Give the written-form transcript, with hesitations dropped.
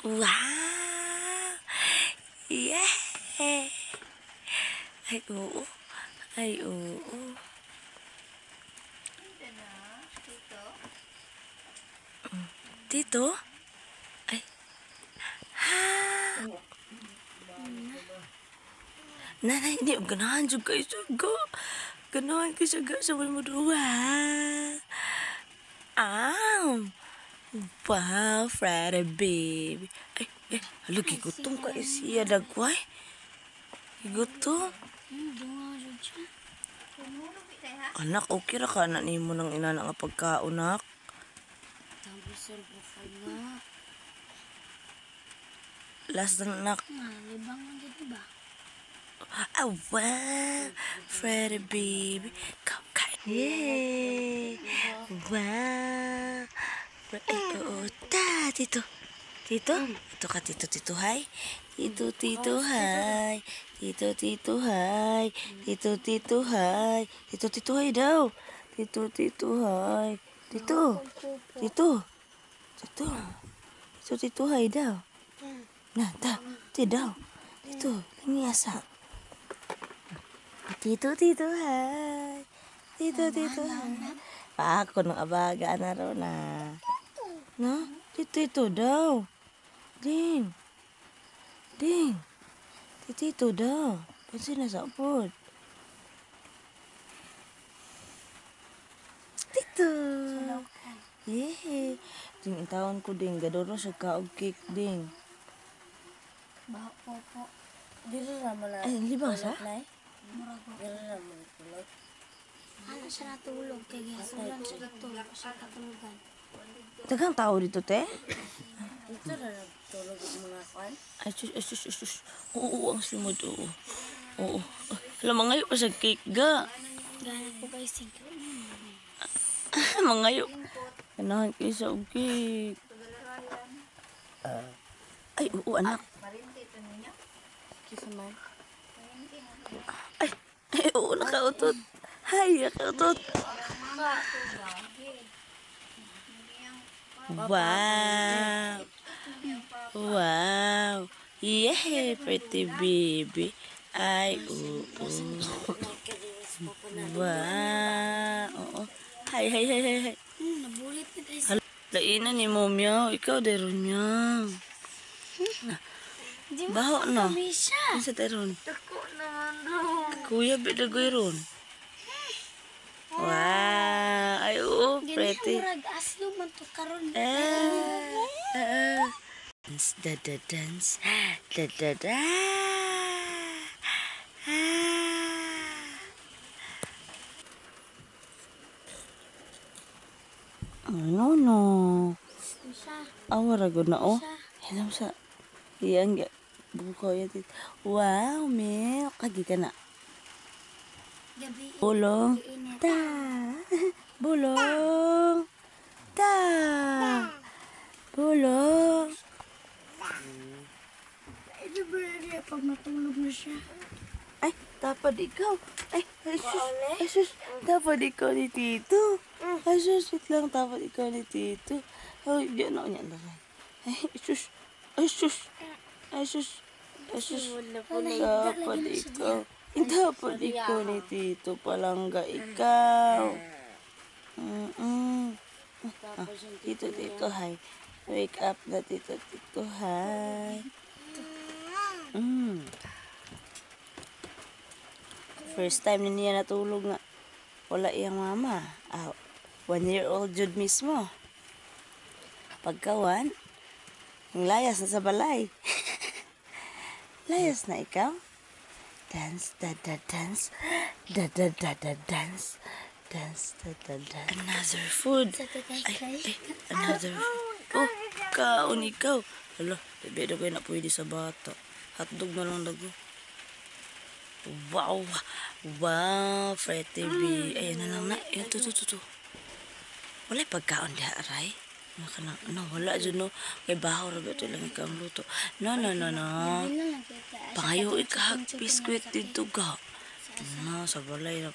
Wow! Yeah! Ay, oo. Ay, oo. Tito? Ay. Ha! Nanay, hindi. Ganahan dyan kayo saga. Ganahan kayo saga sa wala mo duwa. Wow, Friday, baby. Ay, halo, gigutong ka siya, dagway. Gigutong. Anak, okay ra ka na ni mo ng ina nga pagkaunak. Last na anak. Oh, wow, Friday, baby. Come, kain. Yay! Wow. Ay, oo. Tito. Tito? Ito ka, tito, hi. Tito, hi. Tito, hi. Tito, hi. Tito, hi daw. Tito, hi. Tito, hi daw. Nah, daw. Tito, liniasa. Tito, hi. Tito, hi. Ako nang abaga na ro na. No? Tito daw. Ding. Tito daw. Pansin na sa upod. Tito. Yehe. Ding, itawon ko ding. Gadoro siya kaog cake ding. Baho po. Dili naman na. Ay, libang sa? Dili naman tulog. Ano siya natulog? Kaya gasulan siya dito. Sa katulugan. Daghang tao dito, te? Ito na nagtulog ang mga kwan. Ay, sus. Oo, ang simod, oo. Oo. Alam, mangayo pa sa cake, ga. Gana po kayo singko. Mangayo. Ganahan kayo sa cake. Ay, oo, anak. Kisa man. Ay, oo, nakautot. Hay, nakautot. Wow. Yeah, pretty baby. Ay, oo. Wow. Oo. Hay. Nabulit na tayo. Lainan ni Momya. Ikaw, deron niya. Baho na. Bisa. Ano sa teron? Dako naman ron. Kuya, bidagoy ron. Wow. Ay, oo, pretty. Ganyan murag aslo man to karon. Dance, dance. Da. No. Bisa. Awara go na, oh. Bisa. Alam sa. Iyang buko yan. Wow, me. Kagi ka na. Gabi. Bulong. Ta. Bulong. Ta. Bulong. Ito ba niya pag natulog na siya? Ay, tapad ikaw. Ay, sus. Tapad ikaw ni Tito. Ay, sus. Wait lang, tapad ikaw ni Tito. Ay, diyan ako niyan. Ay, sus. Tapad ikaw. Tapad ikaw ni Tito. Palangga ikaw. Tito, hi. Wake up na, Tito, hi. First time na niya natulog nga. Wala iyang mama. 1-year-old Jude mismo. Pagkawan, ang layas na sa balay. Layas na ikaw. Dance, dance. Dance, Another food. Ay, another food. Oh, kaon ikaw. Hala, bebe ko na pwede sa bata. Hotdog na lang dago. Wow, Freddy B. Ayan na lang na. Ayan, to. Wala'y pagkaon diha, aray. Wala dyan, no. Kay bahaw, raga ito lang ikaw ang luto. No. Pangayo ikahag biskwit dito, ga. Sa balay na